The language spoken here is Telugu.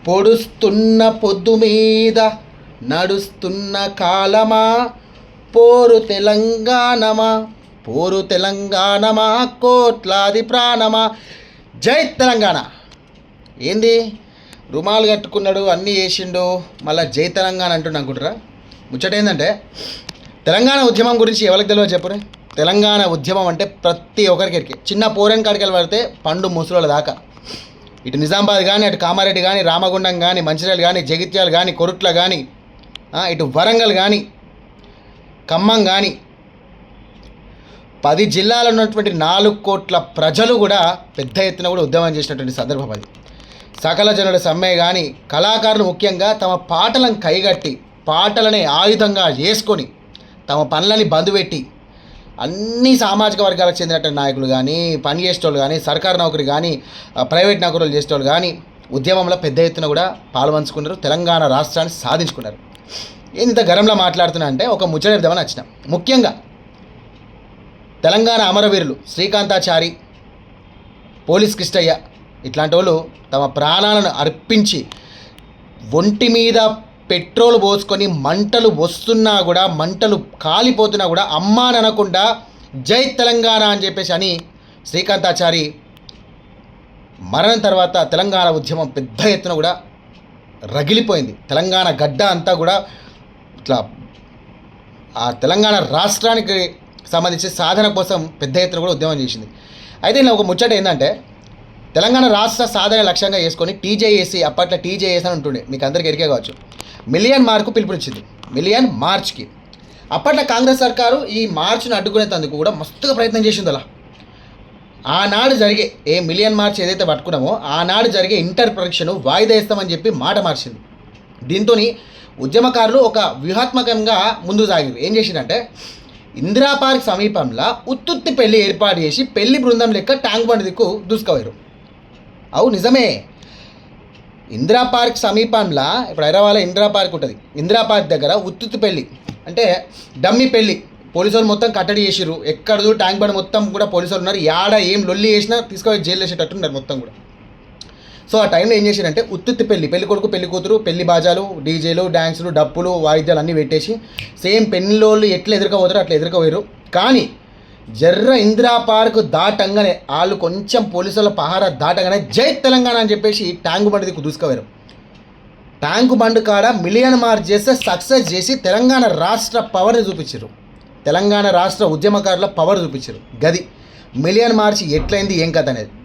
పొడుస్తున్న పొద్దు మీద నడుస్తున్న కాలమా, పోరు తెలంగాణమా కోట్లాది ప్రాణమా. జై తెలంగాణ. ఏంది రుమాలు కట్టుకున్నాడు, అన్నీ చేసిండు, మళ్ళీ జై తెలంగాణ అంటుండు అనుకుంటారా? ముచ్చట ఏంటంటే, తెలంగాణ ఉద్యమం గురించి ఎవరికి తెలియదు చెప్పురే. తెలంగాణ ఉద్యమం అంటే ప్రతి ఒక్కరికి, చిన్న పోరన్ కాడికి పడితే పండు ముసలోళ్ళ దాకా, ఇటు నిజామాబాద్ కానీ, అటు కామారెడ్డి కానీ, రామగుండం కానీ, మంచిర్యాల కానీ, జగిత్యాల కానీ, కొరుట్ల కానీ, ఇటు వరంగల్ కానీ, ఖమ్మం కానీ, 10 జిల్లాలో ఉన్నటువంటి 4 కోట్ల ప్రజలు కూడా పెద్ద ఎత్తున కూడా ఉద్యమం చేసినటువంటి సందర్భం అది. సకల జనుల సమ్మె కానీ, కళాకారులు ముఖ్యంగా తమ పాటలను కైగట్టి, పాటలనే ఆయుధంగా చేసుకొని తమ పనులని బంద్ పెట్టి, అన్ని సామాజిక వర్గాలకు చెందినటువంటి నాయకులు కానీ, పని చేసేటోళ్ళు కానీ, సర్కారు నౌకరి కానీ, ప్రైవేట్ నౌకరులు చేసేటోళ్ళు కానీ ఉద్యమంలో పెద్ద ఎత్తున కూడా పాల్పంచుకున్నారు. తెలంగాణ రాష్ట్రాన్ని సాధించుకున్నారు. ఇంత గరంలో మాట్లాడుతున్నా అంటే ఒక ముచ్చట చెప్దామని వచ్చిన. ముఖ్యంగా తెలంగాణ అమరవీరులు శ్రీకాంతాచారి, పోలీస్ కృష్ణయ్య ఇట్లాంటి వాళ్ళు తమ ప్రాణాలను అర్పించి ఒంటి మీద పెట్రోల్ పోసుకొని మంటలు వస్తున్నా కూడా, మంటలు కాలిపోతున్నా కూడా అమ్మాననకుండా జై తెలంగాణ అని చెప్పేసి అని శ్రీకాంతాచారి మరణం తర్వాత తెలంగాణ ఉద్యమం పెద్ద ఎత్తున కూడా రగిలిపోయింది. తెలంగాణ గడ్డ అంతా కూడా ఇట్లా ఆ తెలంగాణ రాష్ట్రానికి సంబంధించి సాధన కోసం పెద్ద ఎత్తున కూడా ఉద్యమం చేసింది. అయితే ఇలా ఒక ముచ్చట ఏంటంటే, తెలంగాణ రాష్ట్ర సాధన లక్ష్యంగా చేసుకొని టీజేఏసీ, అప్పట్లో టీజేఏసీ అని ఉంటుండే, మీకు అందరికీ ఎరికే కావచ్చు, మిలియన్ మార్కు పిలుపునిచ్చింది. మిలియన్ మార్చ్కి అప్పట్లో కాంగ్రెస్ సర్కారు ఈ మార్చ్ను అడ్డుకునేందుకు కూడా మస్తుగా ప్రయత్నం చేసింది. అలా ఆనాడు జరిగే మిలియన్ మార్చ్ ఏదైతే పట్టుకున్నామో ఆనాడు జరిగే ఇంటర్ పరీక్షను వాయిదా ఇస్తామని చెప్పి మాట మార్చింది. దీంతో ఉద్యమకారులు ఒక వ్యూహాత్మకంగా ముందు సాగారు. ఏం చేసిందంటే, ఇందిరా పార్క్ సమీపంలో ఉత్తుత్తి పెళ్లి ఏర్పాటు చేసి పెళ్లి బృందం లెక్క ట్యాంక్ బండ్ దిక్కు దూసుకుపోయారు. అవు నిజమే. ఇందిరా పార్క్ సమీపంలో, ఇప్పుడు హైదరాబాద్లో ఇందిరా పార్క్ ఉంటుంది, ఇందిరా పార్క్ దగ్గర ఉత్తుత్తి పెళ్లి అంటే డమ్మి పెళ్లి, పోలీసు వాళ్ళు మొత్తం కట్టడి చేసిర్రు. ఎక్కడదు ట్యాంక్ బండ్ మొత్తం కూడా పోలీసు వాళ్ళు ఉన్నారు. యాడ ఏం లొల్లి చేసినా తీసుకొని జైలు వేసేటట్టు ఉన్నారు మొత్తం కూడా. సో ఆ టైంలో ఏం చేశారంటే, ఉత్తుత్తి పెళ్లి కొడుకు పెళ్లి కూతురు, పెళ్లి బాజాలు, డీజేలు, డ్యాన్సులు, డప్పులు, వాయిద్యాలు అన్నీ పెట్టేసి సేమ్ పెళ్ళోళ్ళు ఎట్లా ఎదుర్కోపోతారో అట్లా ఎదుర్కోపోయారు. కానీ జర్ర ఇందిరా పార్క్ దాటంగానే, వాళ్ళు కొంచెం పోలీసుల పహారా దాటగానే జై తెలంగాణ అని చెప్పేసి ట్యాంకు బండి దిక్కు దూసుకుపోయారు. ట్యాంకు బండ్ కాడ మిలియన్ మార్చ్ చేస్తే సక్సెస్ చేసి తెలంగాణ రాష్ట్ర పవర్ని చూపించారు. తెలంగాణ రాష్ట్ర ఉద్యమకారుల పవర్ చూపించారు. గది మిలియన్ మార్చ్ ఎట్లయింది, ఏం కథ అనేది.